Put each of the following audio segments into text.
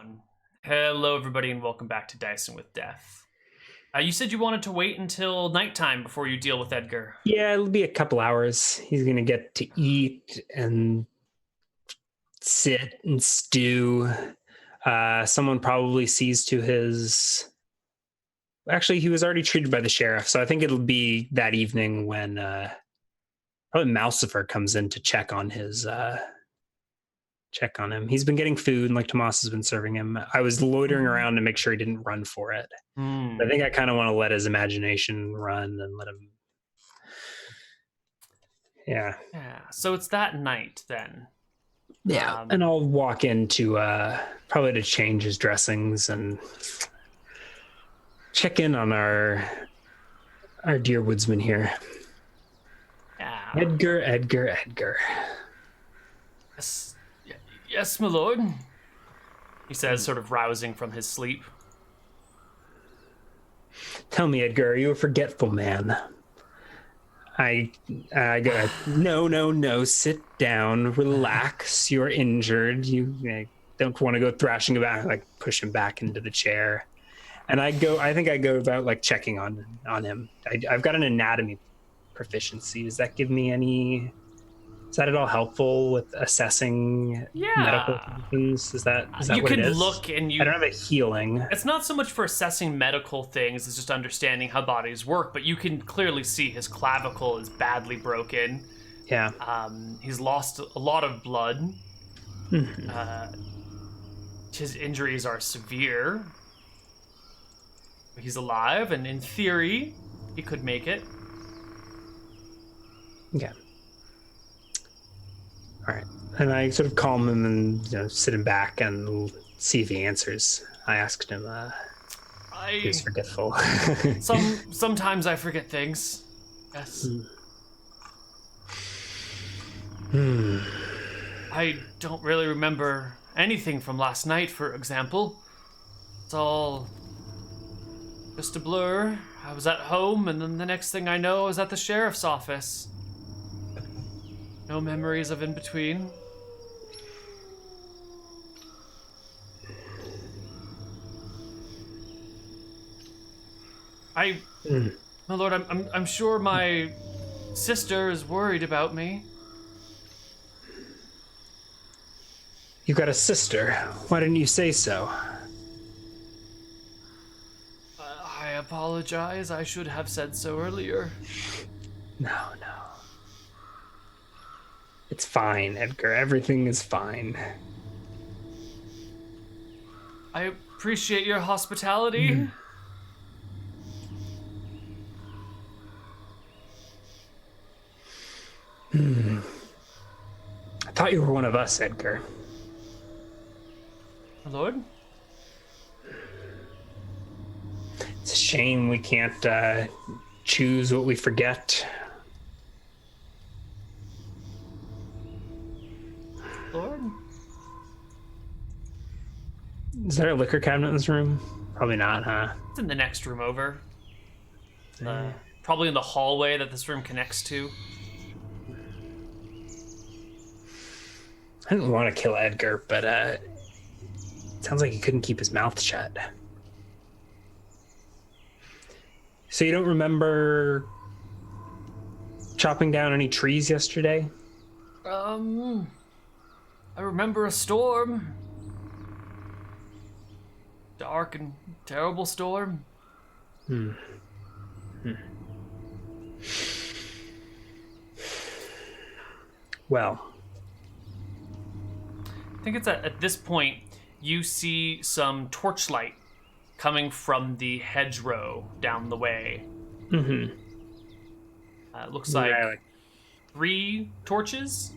one. Hello, everybody, and welcome back to Dicing with Death. You said you wanted to wait until nighttime before you deal with Edgar. Yeah, it'll be a couple hours. He's going to get to eat and sit and stew. Someone probably sees to his... Actually, he was already treated by the sheriff, so I think it'll be that evening when probably Malcifer comes in to check on him. He's been getting food, and like Tomas has been serving him. I was loitering around to make sure he didn't run for it. I think I kind of want to let his imagination run and let him... Yeah. So it's that night then. Yeah. And I'll walk into probably to change his dressings and check in on our dear woodsman here. Yeah. Edgar. Yes, my lord. He says, sort of rousing from his sleep. Tell me, Edgar, are you a forgetful man? I go, no, sit down, relax, you're injured. You don't want to go thrashing about, like push him back into the chair. And I think I go about like checking on him. I've got an anatomy proficiency. Does that give me any... Is that at all helpful with assessing medical conditions? Is that you what it can is? Look and I don't have a healing. It's not so much for assessing medical things, it's just understanding how bodies work, but you can clearly see his clavicle is badly broken. Yeah. He's lost a lot of blood. Mm-hmm. His injuries are severe. He's alive, and in theory, he could make it. Yeah. All right. And I sort of calm him and sit him back and see if he answers. I asked him, he's forgetful. Sometimes I forget things. Yes. I don't really remember anything from last night, for example. It's all just a blur. I was at home, and then the next thing I know, I was at the sheriff's office. No memories of in between. My lord, I'm sure my sister is worried about me. You've got a sister. Why didn't you say so? I apologize. I should have said so earlier. No. It's fine, Edgar. Everything is fine. I appreciate your hospitality. I thought you were one of us, Edgar. My lord? It's a shame we can't choose what we forget. Lord? Is there a liquor cabinet in this room? Probably not, huh? It's in the next room over. Probably in the hallway that this room connects to. I didn't want to kill Edgar, but it sounds like he couldn't keep his mouth shut. So you don't remember chopping down any trees yesterday? I remember a storm. Dark and terrible storm. Well, I think it's at this point you see some torchlight coming from the hedgerow down the way. Looks like 3 torches.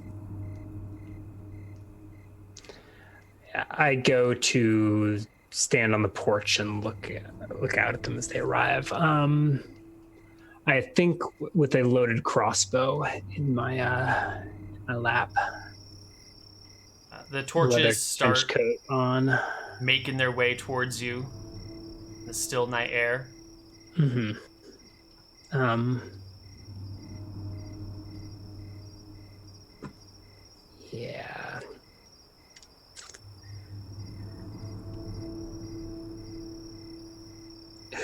I go to stand on the porch and look out at them as they arrive. I think with a loaded crossbow in my lap. The torches start coat on, making their way towards you in the still night air. Yeah.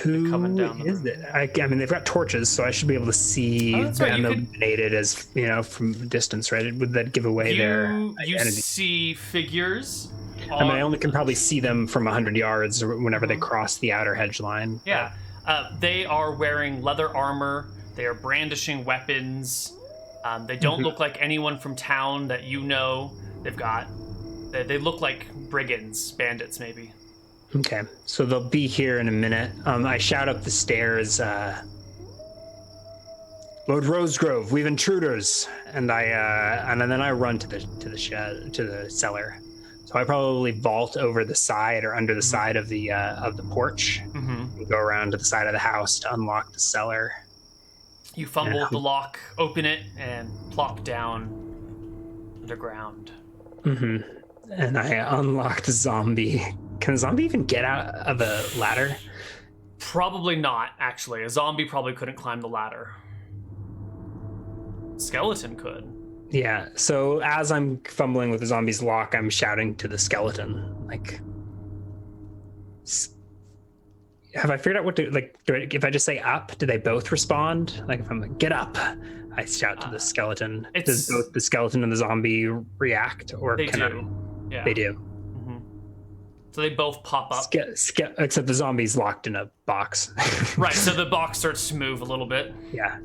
coming Who down the is room. it? I mean, they've got torches, so I should be able to see Oh, that's right, them you could- illuminated as from a distance, right? Would that give away their You identity? see figures. I mean, I only can probably see them from 100 yards or whenever they Mhm. cross the outer hedge line. Yeah, they are wearing leather armor. They are brandishing weapons. They don't look like anyone from town that you know. They look like brigands, bandits, maybe. Okay, so they'll be here in a minute. I shout up the stairs, Lord Rosegrove, we've intruders, and then I run to the shed, to the cellar. So I probably vault over the side or under the side of the porch, and go around to the side of the house to unlock the cellar. You fumble with the lock, open it, and plop down underground. And I unlock the zombie. Can a zombie even get out of a ladder? Probably not, actually. A zombie probably couldn't climb the ladder. Skeleton could. Yeah, so as I'm fumbling with the zombie's lock, I'm shouting to the skeleton, like, have I figured out what to, like, if I just say up, do they both respond? Like, if I'm like, get up, I shout to the skeleton. Does both the skeleton and the zombie react, or they can do. Yeah. They do. So they both pop up. Except the zombie's locked in a box. Right, so the box starts to move a little bit. Yeah.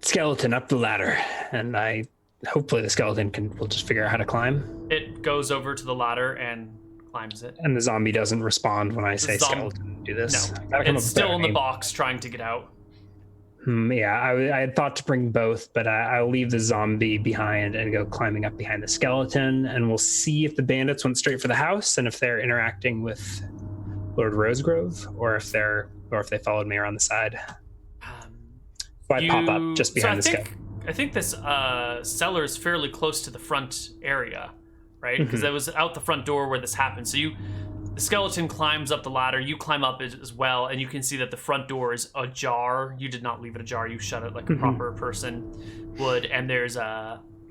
Skeleton up the ladder, and hopefully the skeleton will just figure out how to climb. It goes over to the ladder and climbs it. And the zombie doesn't respond when I say skeleton do this. No, it's still in the box trying to get out. Yeah, I had thought to bring both, but I'll leave the zombie behind and go climbing up behind the skeleton, and we'll see if the bandits went straight for the house and if they're interacting with Lord Rosegrove, or if they followed me around the side. So I pop up just behind the skeleton. I think this cellar is fairly close to the front area, right? Because it was out the front door where this happened. So the skeleton climbs up the ladder, you climb up as well, and you can see that the front door is ajar. You did not leave it ajar, you shut it like a proper person would, and there's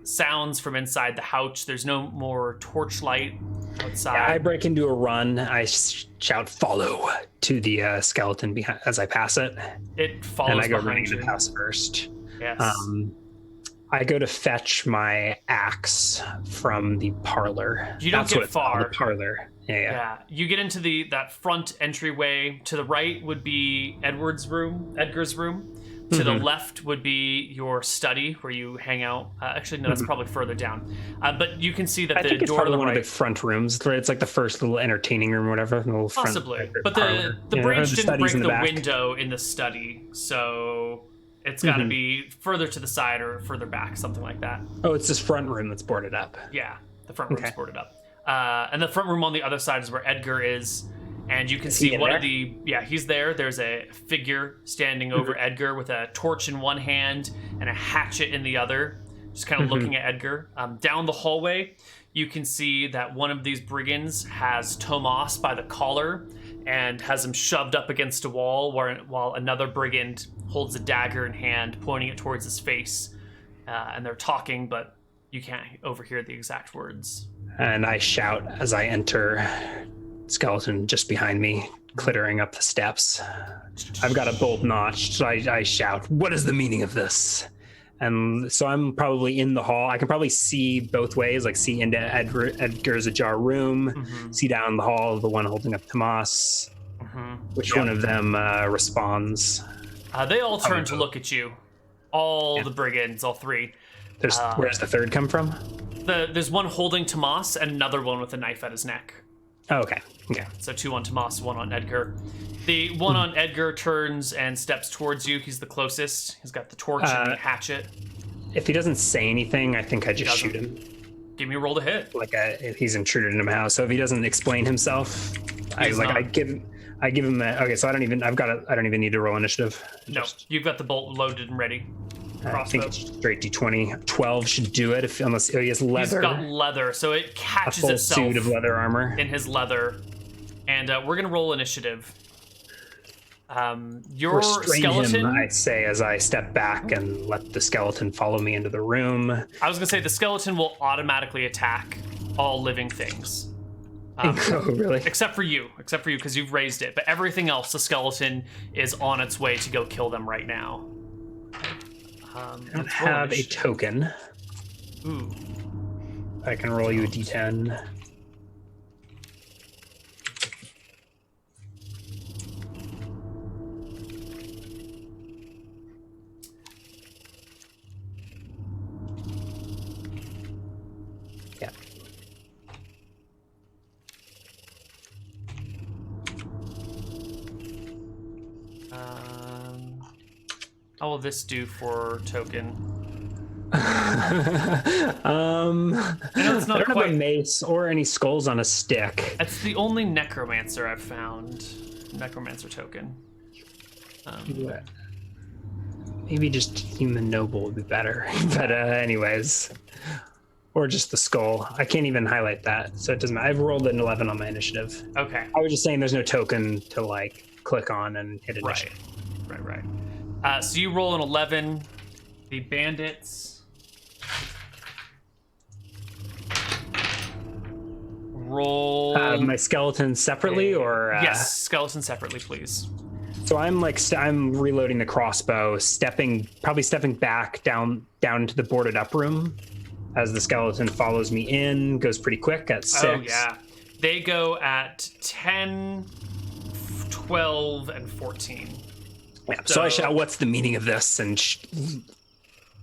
sounds from inside the house. There's no more torchlight outside. Yeah, I break into a run. I shout follow to the skeleton behind as I pass it. It follows and I go behind running you. to the house first. Yes. I go to fetch my axe from the parlor. You don't get far. The parlor. Yeah. You get into that front entryway. To the right would be Edgar's room. To the left would be your study where you hang out. Actually, no, that's probably further down. But you can see that the door to the one right. of the front rooms. It's like the first little entertaining room or whatever. Possibly. But the branch didn't break the window in the study, so it's got to be further to the side or further back, something like that. Oh, it's this front room that's boarded up. Yeah, the front room's boarded up. And the front room on the other side is where Edgar is. And you can see one of the... Yeah, he's there. There's a figure standing over Edgar with a torch in one hand and a hatchet in the other, just kind of looking at Edgar. Down the hallway, you can see that one of these brigands has Tomas by the collar and has him shoved up against a wall, while another brigand holds a dagger in hand, pointing it towards his face. And they're talking, but you can't overhear the exact words. And I shout as I enter... skeleton just behind me, clittering up the steps. I've got a bolt notched, so I shout, what is the meaning of this? And so I'm probably in the hall. I can probably see both ways, like see into Edgar's ajar room, see down the hall, the one holding up Tomas. Which one of them responds? They all turn to look at you. All the brigands, all three. Where's the third come from? There's one holding Tomas and another one with a knife at his neck. Oh, okay. So 2 on Tomas, 1 on Edgar. The one on Edgar turns and steps towards you. He's the closest. He's got the torch and the hatchet. If he doesn't say anything, I think I just shoot him. Give me a roll to hit. He's intruded into my house. So if he doesn't explain himself, I give him that. Okay, so I don't even need to roll initiative. No, you've got the bolt loaded and ready. I think it's straight D20. 12 should do it, unless he has leather. He's got leather, so it catches a full itself suit of leather armor in his leather. And we're gonna roll initiative. Your Restrain skeleton. him, I say, as I step back and let the skeleton follow me into the room. I was gonna say the skeleton will automatically attack all living things. Oh, really? Except for you, because you've raised it. But everything else, the skeleton is on its way to go kill them right now. I don't have a token. Ooh. I can roll you a d10. Yeah. How will this do for token? I don't have a mace or any skulls on a stick. That's the only necromancer I've found. Necromancer token. Maybe just human noble would be better. But anyways. Or just the skull. I can't even highlight that, so it doesn't matter. I've rolled an 11 on my initiative. Okay. I was just saying there's no token to like click on and hit initiative. Right. So you roll an 11. The bandits roll. My skeleton separately, or yes, skeleton separately, please. So I'm I'm reloading the crossbow, probably stepping back down into the boarded up room as the skeleton follows me in. Goes pretty quick at 6. Oh yeah, they go at 10, 12, and 14. Yeah. So I shout, "What's the meaning of this?" and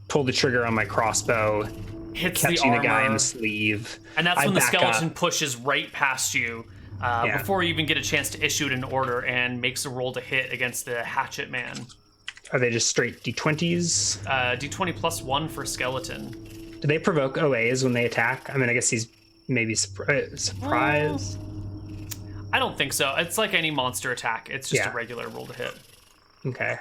pull the trigger on my crossbow, hits catching the the guy in armor, the sleeve. and that's when the skeleton up. Pushes right past you before you even get a chance to issue it an order, and makes a roll to hit against the hatchet man. Are they just straight d20s? D20 plus 1 for skeleton. Do they provoke OAs when they attack? I mean, I guess he's maybe surprised. I don't think so. It's like any monster attack. It's just a regular roll to hit. Okay.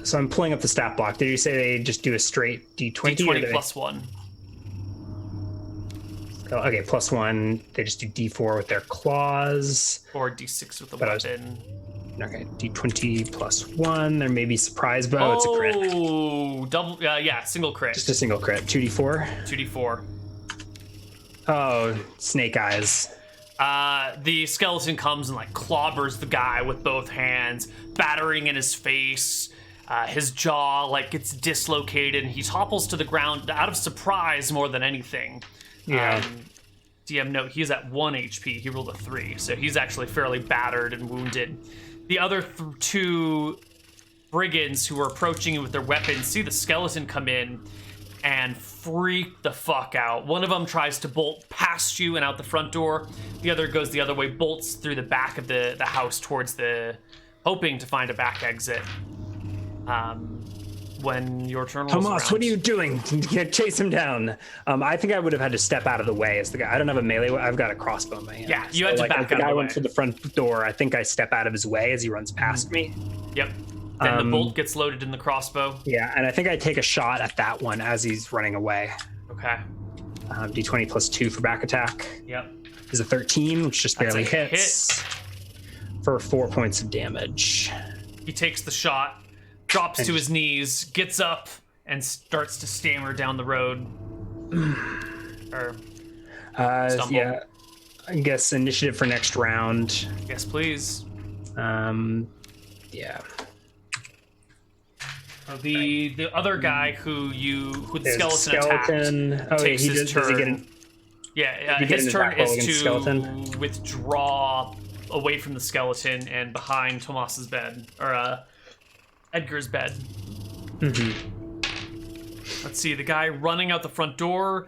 So I'm pulling up the stat block. Did you say they just do a straight D20? D20 plus 1. Oh, okay, plus 1. They just do D4 with their claws. Or D6 with the weapon. Okay, D20 plus 1. There may be surprise bow. It's a crit. Oh, double. Single crit. Just a single crit. 2D4. 2D4. Oh, snake eyes. The skeleton comes and like clobbers the guy with both hands, battering in his face. His jaw like gets dislocated, and he topples to the ground out of surprise more than anything. Yeah. DM note: he is at 1 HP. He rolled a 3, so he's actually fairly battered and wounded. The other 2 brigands who are approaching you with their weapons see the skeleton come in and freak the fuck out. One of them tries to bolt past you and out the front door. The other goes the other way, bolts through the back of the house towards hoping to find a back exit. When your turn rolls Tomas, around. what are you doing? Chase him down. I think I would have had to step out of the way as the guy. I don't have a melee. I've got a crossbow in my hand. Yeah, you had to back out of the way. The guy went for the front door. I think I step out of his way as he runs past me. Yep. Then the bolt gets loaded in the crossbow. Yeah, and I think I take a shot at that one as he's running away. Okay. D20 plus 2 for back attack. Yep. Is a 13, which just barely hits. Hit. For 4 points of damage. He takes the shot, drops to his knees, gets up, and starts to stammer down the road. Or stumble. Yeah, I guess initiative for next round. Yes, please. Yeah. The other guy who the skeleton attacked takes his turn. His turn is to withdraw away from the skeleton and behind Tomas's bed, or Edgar's bed. Mm-hmm. Let's see, the guy running out the front door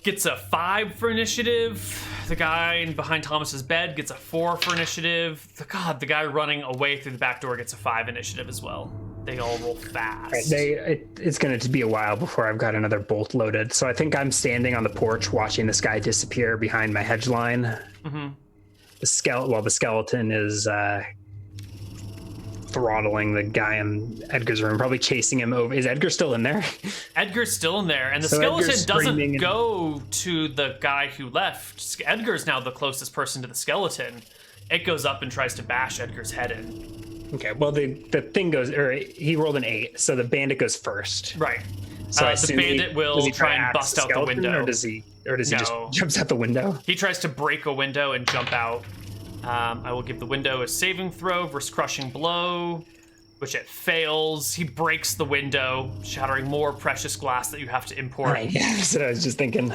gets a 5 for initiative. The guy behind Thomas's bed gets a 4 for initiative. The guy running away through the back door gets a 5 initiative as well. They all roll fast. It's going to be a while before I've got another bolt loaded. So I think I'm standing on the porch watching this guy disappear behind my hedge line. Mm-hmm. The skeleton is throttling the guy in Edgar's room, probably chasing him over. Is Edgar still in there? Edgar's still in there, and the skeleton doesn't go to the guy who left. Edgar's now the closest person to the skeleton. it goes up and tries to bash Edgar's head in. Okay, well, the thing goes, or he rolled an 8, so the bandit goes first. Right. So I The assume bandit will does he try and axe bust out the skeleton, window. or does he just No. jumps out the window? He tries to break a window and jump out. I will give the window a saving throw versus crushing blow, which it fails. He breaks the window, shattering more precious glass that you have to import. Right, yeah, that's what I was just thinking.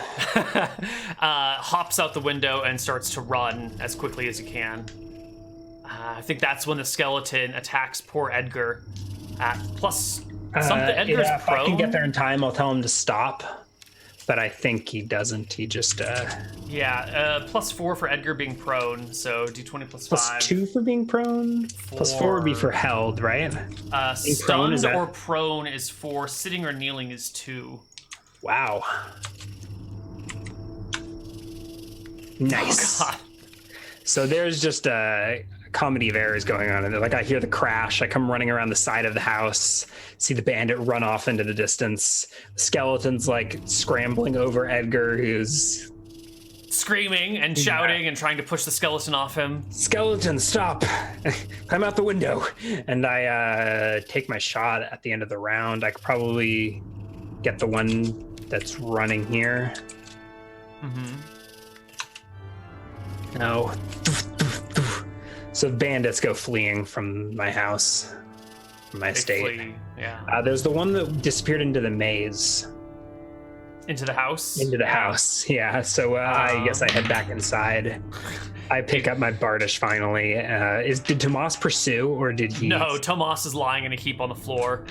Hops out the window and starts to run as quickly as he can. I think that's when the skeleton attacks poor Edgar at plus something. Edgar's if prone. I can get there in time, I'll tell him to stop. But I think he doesn't. He just plus 4 for Edgar being prone. So d20 plus 5. plus 2 for being prone. Plus 4 would be for held, right? Stunned or prone is 4. Sitting or kneeling is 2. Wow. Nice. Oh, God. So there's just a comedy of errors going on. And like I hear the crash. I come running around the side of the house, see the bandit run off into the distance. The skeleton's like scrambling over Edgar, who's screaming and shouting and trying to push the skeleton off him. Skeleton, stop! Climb out the window. And I take my shot at the end of the round. I could probably get the one that's running here. No. So bandits go fleeing from my house, from my estate. Flee. Yeah. There's the one that disappeared into the maze. Into the house? Into the house, yeah. So I guess I head back inside. I pick up my bardish finally. Did Tomas pursue, or did he? No, Tomas is lying in a heap on the floor.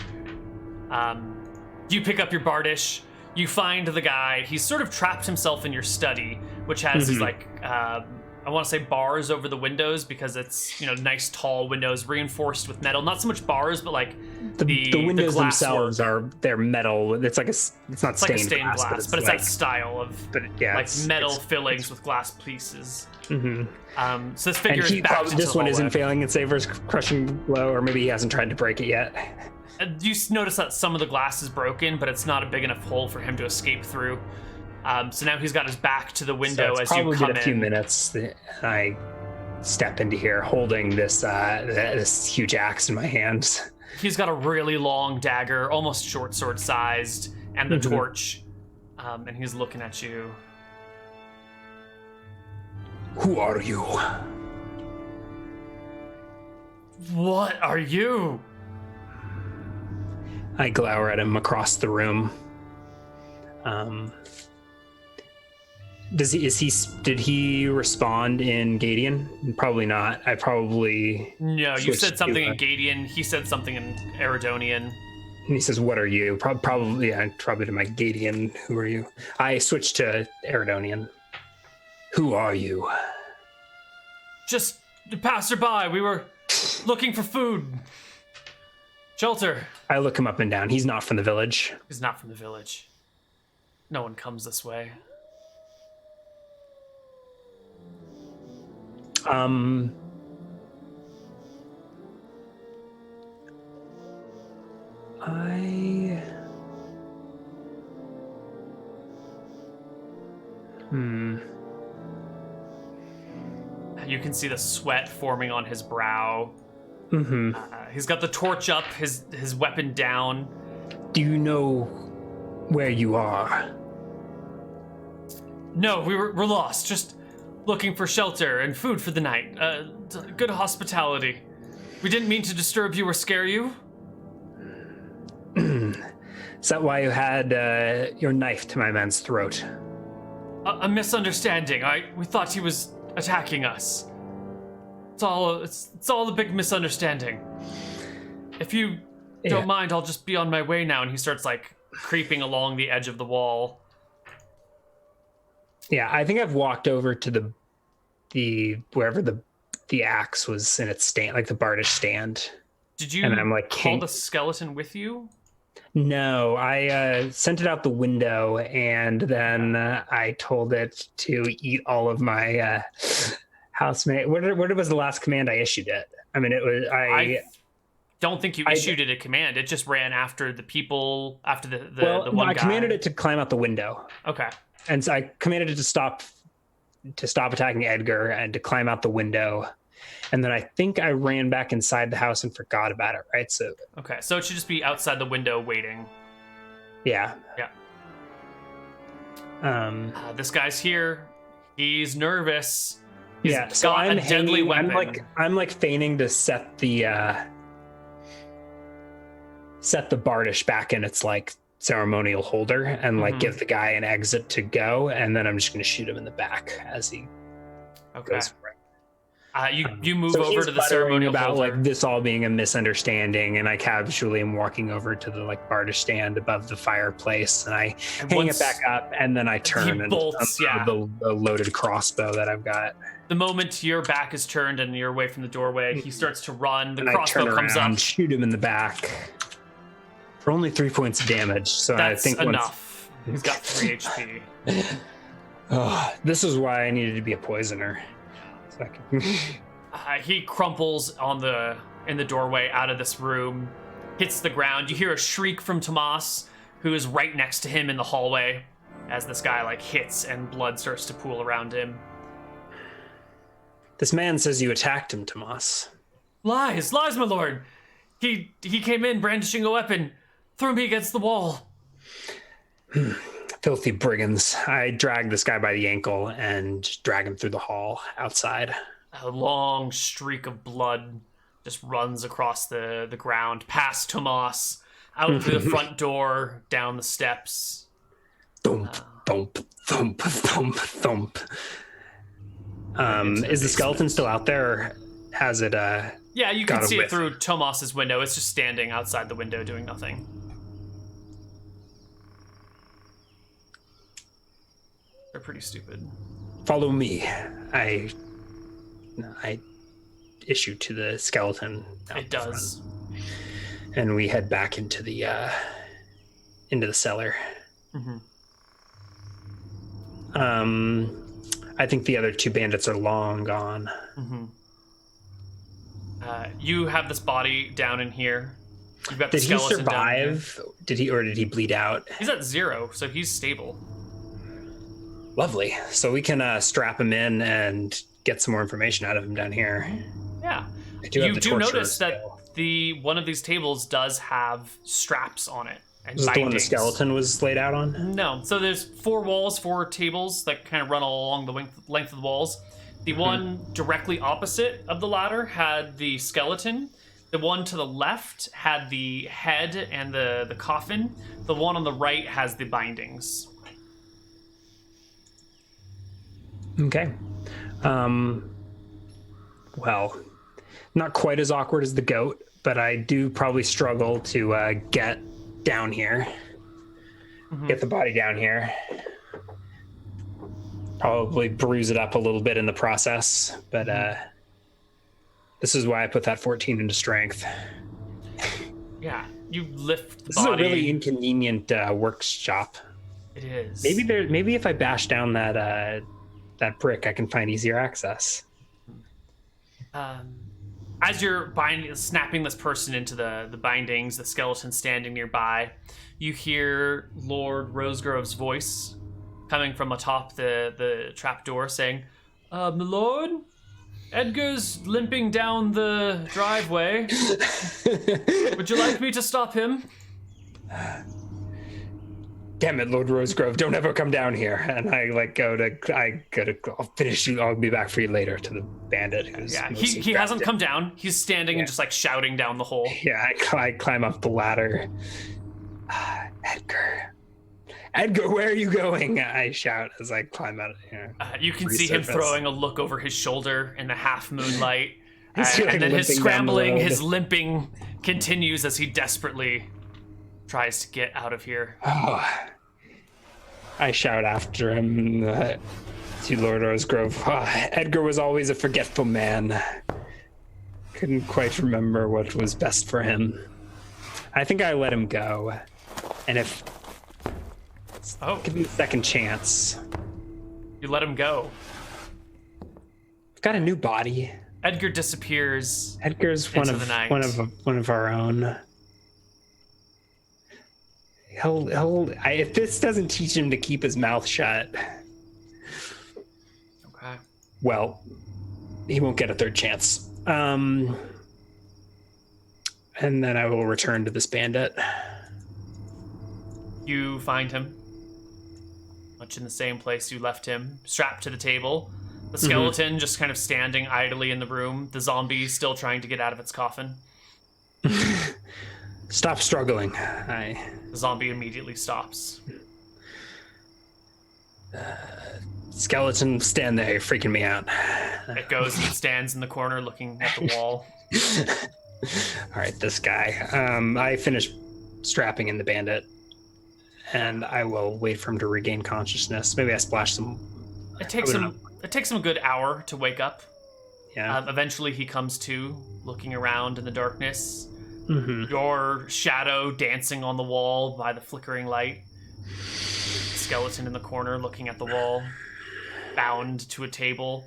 You pick up your bardish. You find the guy. He's sort of trapped himself in your study, which has these like I want to say bars over the windows because it's nice tall windows reinforced with metal. Not so much bars, but like the windows themselves they're metal. It's like it's not it's stained, like a stained glass, but it's like, that style of metal fillings with glass pieces. So this figure is back into this the one isn't hallway. failing its Saver's crushing blow, or maybe he hasn't tried to break it yet. You notice that some of the glass is broken, but it's not a big enough hole for him to escape through. So now he's got his back to the window as you come in. Probably a few minutes. I step into here holding this this huge axe in my hands. He's got a really long dagger, almost short sword sized, and the torch. And he's looking at you. Who are you? What are you? I glower at him across the room. Did he respond in Gadian? Probably not. I probably No, you said something to, in Gadian. He said something in Eridonian. And he says, "What are you?" Probably to my Gadian. Who are you? I switched to Eridonian. Who are you? Just a passerby. We were looking for food. Shelter. I look him up and down. He's not from the village. He's not from the village. No one comes this way. You can see the sweat forming on his brow. He's got the torch up, his weapon down. Do you know where you are? No, we're lost. Just looking for shelter and food for the night. Good hospitality. We didn't mean to disturb you or scare you. Is that why you had your knife to my man's throat? A misunderstanding. We thought he was attacking us. It's all a big misunderstanding. If you don't mind, I'll just be on my way now. And he starts like creeping along the edge of the wall. Yeah, I think I've walked over to the wherever the axe was in its stand, like the bardish stand. Did you and I'm like, call the skeleton with you? No, I sent it out the window, and then I told it to eat all of my housemate. What was the last command I issued it? I mean, it was I don't think you issued it a command. It just ran after the people, after the one guy. I commanded it to climb out the window. Okay. And so I commanded it to stop attacking Edgar and to climb out the window. And then I think I ran back inside the house and forgot about it, right? So Okay, so it should just be outside the window waiting. yeah. Yeah. This This guy's here. He's nervous. He's yeah, so got I'm a deadly weapon. I'm like feigning to set the bardish back in its like ceremonial holder and like give the guy an exit to go, and then I'm just gonna shoot him in the back as he goes for it. You move so over to the ceremonial about holder. like this all being a misunderstanding, and I casually am walking over to the like bardish stand above the fireplace, and I hang it back up, and then I turn and bolts, the loaded crossbow that I've got. The moment your back is turned and you're away from the doorway, he starts to run. The and crossbow I turn comes around, up. Shoot him in the back for only 3 points of damage. So That's I think enough. He's got 3 HP. This is why I needed to be a poisoner. So I could... He crumples in the doorway out of this room, hits the ground. You hear a shriek from Tomas, who is right next to him in the hallway, as this guy like hits and blood starts to pool around him. This man says you attacked him, Tomas. Lies, my lord. He came in brandishing a weapon, threw me against the wall. Filthy brigands. I drag this guy by the ankle and drag him through the hall outside. A long streak of blood just runs across the ground, past Tomas, out through the front door, down the steps. Thump, thump, thump, thump, thump. Is the skeleton still out there, or has it Yeah, you can see it through Tomas's window. It's just standing outside the window doing nothing. They're pretty stupid. Follow me. I issue to the skeleton. It does. And we head back into the cellar. I think the other 2 bandits are long gone. You have this body down in here. You've got the skeleton down here. Did he survive? Did he bleed out? He's at 0, so he's stable. Lovely. So we can strap him in and get some more information out of him down here. Yeah. You do notice that one of these tables does have straps on it. And is this the one the skeleton was laid out on? No. So there's 4 tables that kind of run along the length of the walls. The one directly opposite of the ladder had the skeleton. The one to the left had the head and the coffin. The one on the right has the bindings. Okay. Well, not quite as awkward as the goat, but I do probably struggle to get down here. Get the body down here. Probably bruise it up a little bit in the process, but this is why I put that 14 into strength. Yeah, you lift the this body. This is a really inconvenient workshop. It is. Maybe if I bash down that brick, I can find easier access. As you're snapping this person into the bindings, the skeleton standing nearby, you hear Lord Rosegrove's voice coming from atop the trapdoor saying, my lord, Edgar's limping down the driveway. Would you like me to stop him? Damn it, Lord Rosegrove, don't ever come down here. And I I'll finish you. I'll be back for you later to the bandit. He hasn't come down. He's standing and just like shouting down the hole. Yeah, I climb up the ladder. Edgar, where are you going? I shout as I climb out of here. You can see him throwing a look over his shoulder in the half moonlight. Like and then his scrambling, his limping continues as he desperately tries to get out of here. Oh. I shout after him to Lord Rosegrove. Edgar was always a forgetful man. Couldn't quite remember what was best for him. I think I let him go. And if... give me a second chance. You let him go. I've got a new body. Edgar disappears. Edgar's one of our own. If this doesn't teach him to keep his mouth shut. Okay. Well, he won't get a third chance. And then I will return to this bandit. You find him, much in the same place you left him, strapped to the table. The skeleton just kind of standing idly in the room. The zombie still trying to get out of its coffin. Stop struggling. The zombie immediately stops. Skeleton, stand there, you're freaking me out. It goes and stands in the corner looking at the wall. All right, this guy. I finish strapping in the bandit, and I will wait for him to regain consciousness. Maybe I splash some. It takes him a good hour to wake up. Yeah. Eventually he comes to, looking around in the darkness. Mm-hmm. Your shadow dancing on the wall by the flickering light. Skeleton in the corner looking at the wall, bound to a table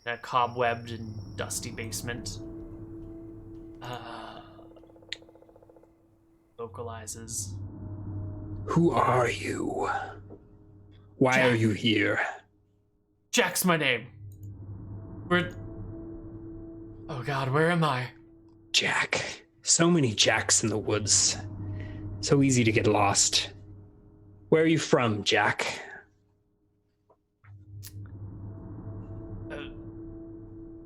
in a cobwebbed and dusty basement. Vocalizes. Who are you? Why Jack. are you here? Jack's my name. Oh God, where am I? Jack. So many Jacks in the woods. So easy to get lost. Where are you from, Jack?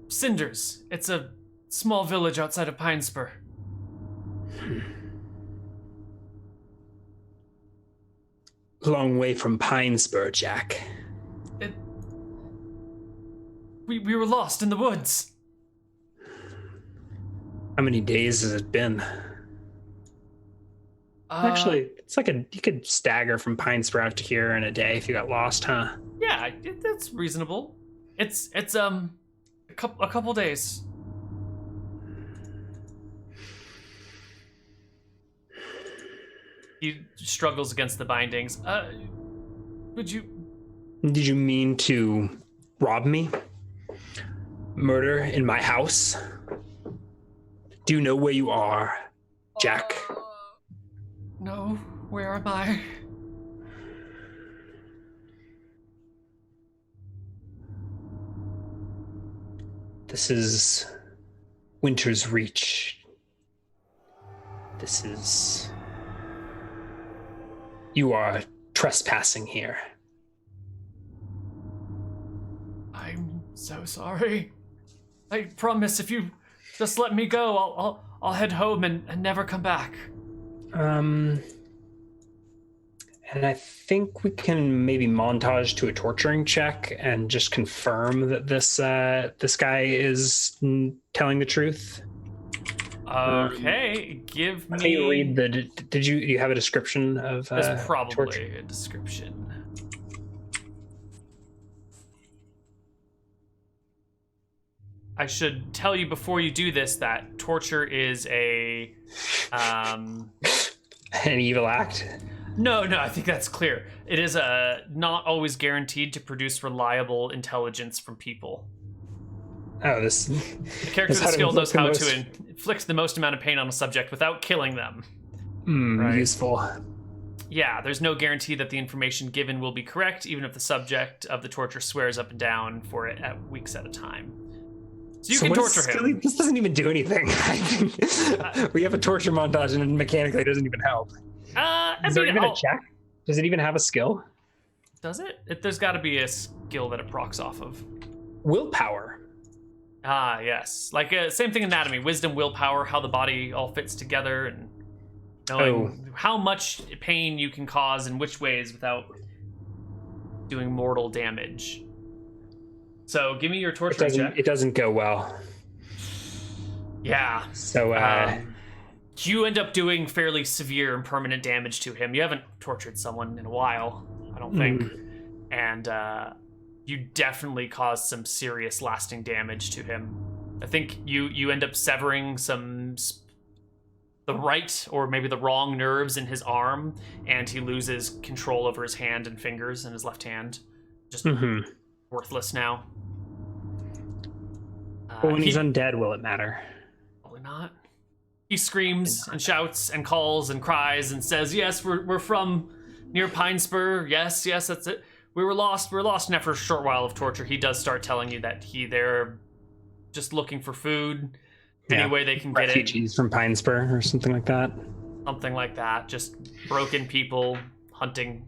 Cinders. It's a small village outside of Pinespur. Long way from Pinespur, Jack. We were lost in the woods. How many days has it been? Actually, it's like you could stagger from Pinespur out to here in a day if you got lost, huh? Yeah, that's reasonable. It's a couple days. He struggles against the bindings. Did you mean to rob me? Murder in my house? Do you know where you are, Jack? No, where am I? This is Winter's Reach. This is... You are trespassing here. I'm so sorry. I promise if you just let me go, I'll head home and never come back. And I think we can maybe montage to a torturing check and just confirm that this guy is telling the truth. Okay, give me. Can you read the? Did you have a description of? There's probably torture? a description. I should tell you before you do this that torture is a an evil act. No, I think that's clear. It is not always guaranteed to produce reliable intelligence from people. Oh, this... The character with the skill knows how to inflict the most amount of pain on a subject without killing them. Right? Useful. Yeah, there's no guarantee that the information given will be correct, even if the subject of the torture swears up and down for it at weeks at a time. So you can torture him. This doesn't even do anything. We have a torture montage and mechanically it doesn't even help. Is there even a check? Does it even have a skill? Does it? There's got to be a skill that it procs off of. Willpower. Ah, yes. Like, same thing in anatomy. Wisdom, willpower, how the body all fits together, and knowing how much pain you can cause in which ways without doing mortal damage. So, give me your torture check. It doesn't go well. Yeah. So, you end up doing fairly severe and permanent damage to him. You haven't tortured someone in a while, I don't think. And you definitely caused some serious lasting damage to him. I think you end up severing the right or maybe the wrong nerves in his arm, and he loses control over his hand and fingers in his left hand. Just worthless now. But when he's undead, will it matter? Probably not. He screams and shouts and calls and cries and says, yes, we're from near Pinespur. Yes, that's it. we were lost. We were lost, and after a short while of torture, he does start telling you that they're just looking for food, any way they can get it. Refugees from Pine Spur or something like that. Something like that. Just broken people hunting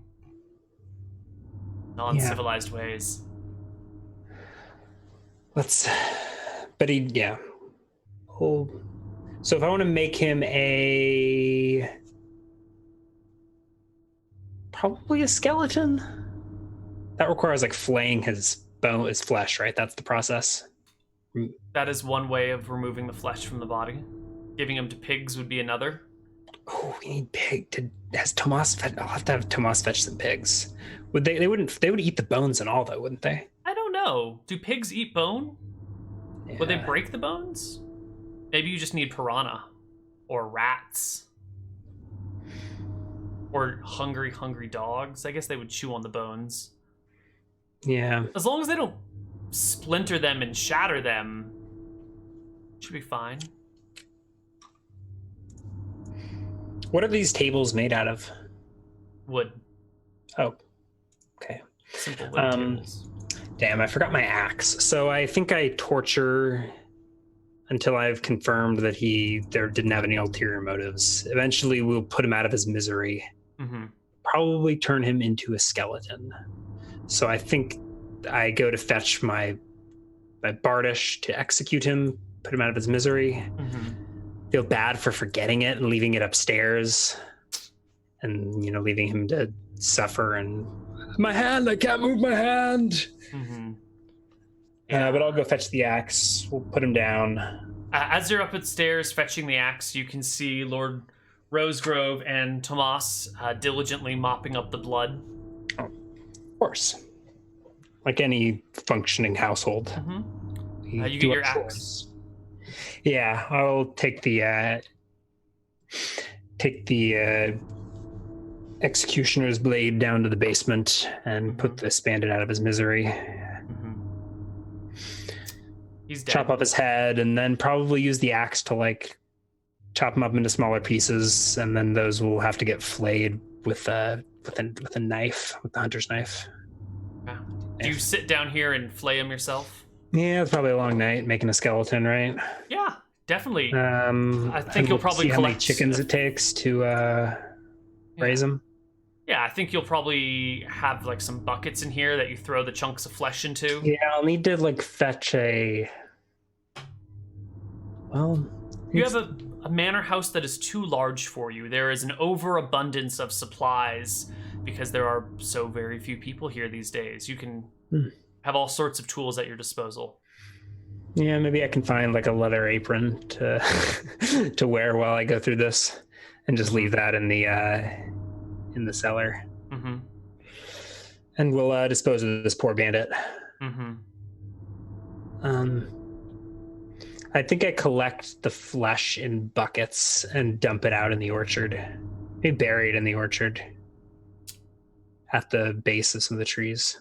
non-civilized ways. Oh, so if I want to make him probably a skeleton, that requires like flaying his flesh, right? That's the process. That is one way of removing the flesh from the body. Giving him to pigs would be another. Oh, we need pig. Has Tomas fetch? I'll have to have Tomas fetch some pigs. Would they? They wouldn't. They would eat the bones and all, though, wouldn't they? I don't know. Do pigs eat bone? Yeah. Would they break the bones? Maybe you just need piranha, or rats, or hungry dogs. I guess they would chew on the bones. Yeah. As long as they don't splinter them and shatter them, should be fine. What are these tables made out of? Wood. Oh, okay. Simple wood tables. Damn, I forgot my axe. So I think I torture until I've confirmed that there didn't have any ulterior motives. Eventually, we'll put him out of his misery. Mm-hmm. Probably turn him into a skeleton. So I think I go to fetch my Bardish to execute him, put him out of his misery. Mm-hmm. Feel bad for forgetting it and leaving it upstairs, and leaving him to suffer. And my hand, I can't move my hand. Mm-hmm. But I'll go fetch the axe. We'll put him down. As you're up upstairs fetching the axe, you can see Lord Rosegrove and Tomas diligently mopping up the blood. Oh, of course, like any functioning household. Mm-hmm. You get your axe. Yeah, I'll take the executioner's blade down to the basement and put this bandit out of his misery. Mm-hmm. He's dead. Chop off his head, and then probably use the axe to chop him up into smaller pieces, and then those will have to get flayed with a knife, with the hunter's knife. Yeah. Do you sit down here and flay him yourself? Yeah, it's probably a long night making a skeleton, right? Yeah, definitely. I think you'll probably see how many chickens it takes to raise them. Yeah, I think you'll probably have some buckets in here that you throw the chunks of flesh into. Yeah, I'll need to fetch a. Well, you have a manor house that is too large for you. There is an overabundance of supplies because there are so very few people here these days. You can have all sorts of tools at your disposal. Yeah, maybe I can find a leather apron to to wear while I go through this, and just leave that in the cellar. Mm-hmm. And we'll dispose of this poor bandit. Mm-hmm. I think I collect the flesh in buckets and dump it out in the orchard. Maybe buried in the orchard at the base of some of the trees.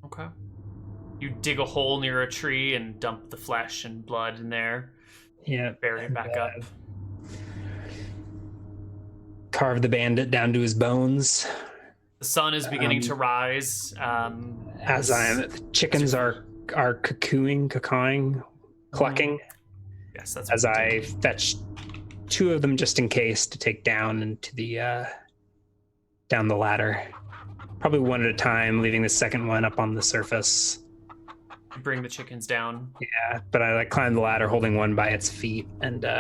Okay. You dig a hole near a tree and dump the flesh and blood in there. Yeah. Bury it back up. Carve the bandit down to his bones. The sun is beginning to rise. Chickens are cacawing, clucking. Yes, that's as I fetch 2 of them just in case to take down into the down the ladder. Probably one at a time, leaving the second one up on the surface. Bring the chickens down. Yeah, but I climb the ladder holding one by its feet and you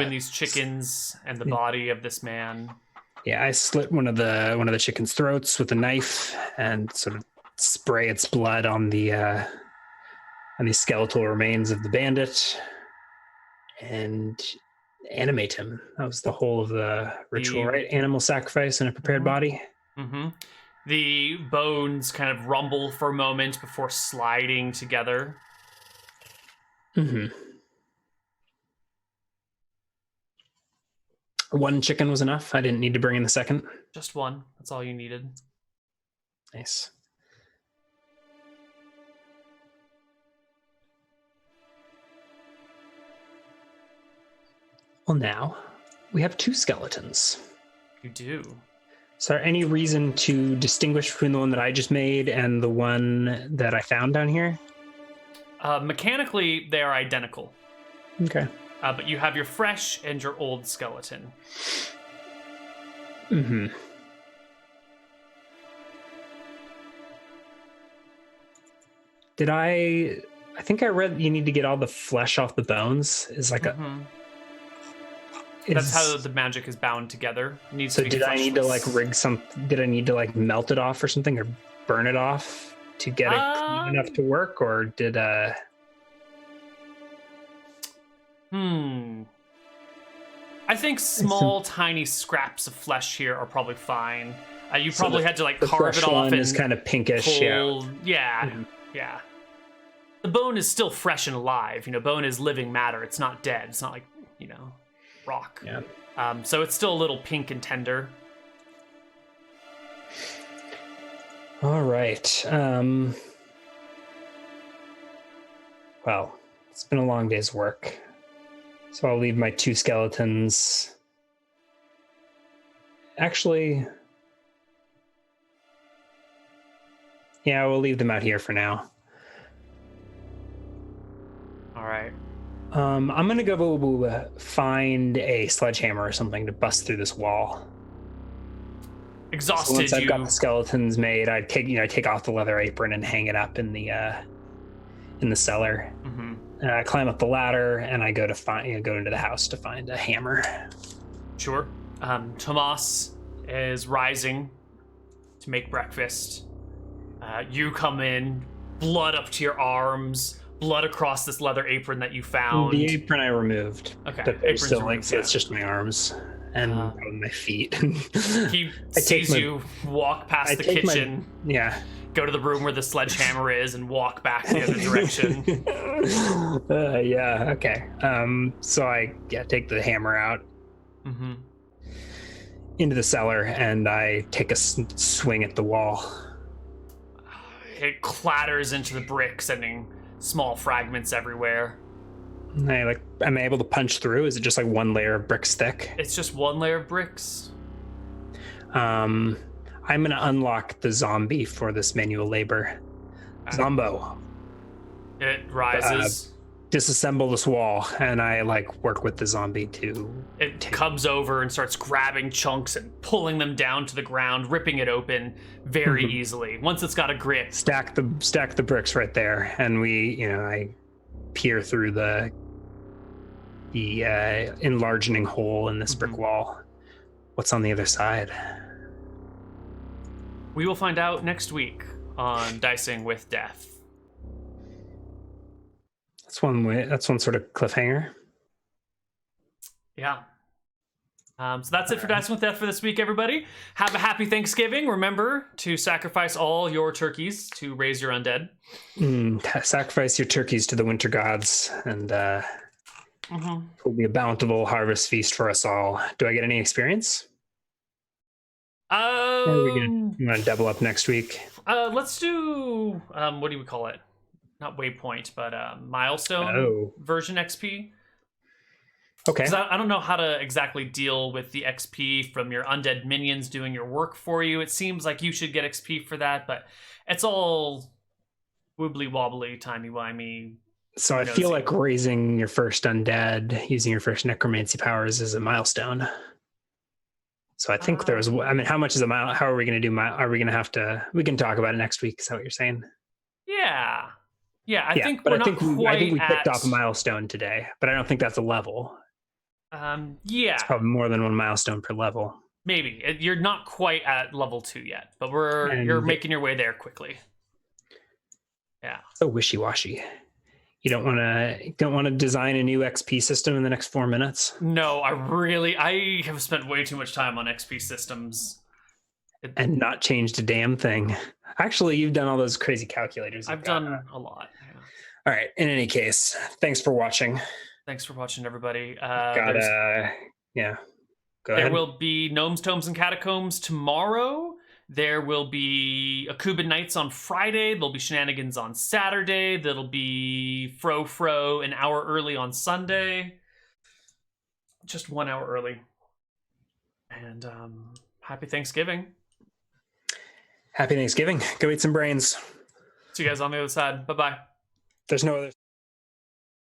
and these chickens and the body of this man. Yeah, I slit one of the chicken's throats with a knife and sort of spray its blood on the skeletal remains of the bandit and animate him. That was the whole of the ritual, right? Animal sacrifice in a prepared body. Mm-hmm. The bones kind of rumble for a moment before sliding together. Mm-hmm. One chicken was enough. I didn't need to bring in the second. Just one. That's all you needed. Nice. Well, now, We have 2 skeletons. You do. Is there any reason to distinguish between the one that I just made and the one that I found down here? Mechanically, they are identical. Okay. But you have your fresh and your old skeleton. Mm-hmm. I think I read you need to get all the flesh off the bones. Is like That's how the magic is bound together. It needs so to be did I need to like fleshless. did I need to like melt it off or something or burn it off to get it clean enough to work, or did I think small, tiny scraps of flesh here are probably fine. You probably had to like carve it off, and is kind of pinkish. pull, yeah. The bone is still fresh and alive. You know, bone is living matter. It's not dead. It's not like, you know, rock. Yeah. So it's still a little pink and tender. All right. Well, it's been a long day's work. So I'll leave my 2 skeletons. Actually, yeah, we'll leave them out here for now. All right. I'm gonna go find a sledgehammer or something to bust through this wall. Exhausted, So once I've got the skeletons made, I take off the leather apron and hang it up in the cellar. Mm-hmm. I climb up the ladder and I go into the house to find a hammer. Sure. Tomas is rising to make breakfast. You come in, blood up to your arms, blood across this leather apron that you found. The apron I removed. Okay. But there's Apron's still removed, so it's just my arms and my feet. He sees you walk past the kitchen. Go to the room where the sledgehammer is and walk back the other direction. Yeah, okay. So I take the hammer out into the cellar and I take a swing at the wall. It clatters into the brick, sending small fragments everywhere. Am I able to punch through? Is it just like one layer of bricks thick? It's just one layer of bricks. I'm gonna unlock the zombie for this manual labor. Zombo. It rises. Disassemble this wall, and I work with the zombie to. It comes over and starts grabbing chunks and pulling them down to the ground, ripping it open very easily. Once it's got a grip, stack the bricks right there, and I peer through the enlarging hole in this brick wall. What's on the other side? We will find out next week on Dicing with Death. That's one sort of cliffhanger. Yeah. So that's it for Dicing with Death for this week, everybody. Have a happy Thanksgiving. Remember to sacrifice all your turkeys to raise your undead. Sacrifice your turkeys to the winter gods, and it will be a bountiful harvest feast for us all. Do I get any experience? Or are we gonna double up next week? Let's do what do we call it? Not waypoint, but milestone version XP. Okay. Because I don't know how to exactly deal with the XP from your undead minions doing your work for you. It seems like you should get XP for that, but it's all wibbly wobbly, timey wimey. So I feel like raising your first undead using your first necromancy powers is a milestone. So I think how much is a mile? How are we going to do? Are we going to have to? We can talk about it next week. Is that what you're saying? Yeah. I think we picked off a milestone today, but I don't think that's a level. It's probably more than one milestone per level. Maybe you're not quite at level 2 yet, but you're making your way there quickly. Yeah. So wishy-washy. You don't want to design a new XP system in the next 4 minutes? No, I have spent way too much time on XP systems. And not changed a damn thing. Actually, you've done all those crazy calculators. I've done a lot. Yeah. All right. In any case, thanks for watching. Thanks for watching, everybody. Go ahead. There will be Gnomes, Tomes, and Catacombs tomorrow. There will be Akuban Nights on Friday. There'll be Shenanigans on Saturday. There'll be Fro an hour early on Sunday. Just 1 hour early. And happy Thanksgiving. Happy Thanksgiving. Go eat some brains. See you guys on the other side. Bye-bye. There's no other.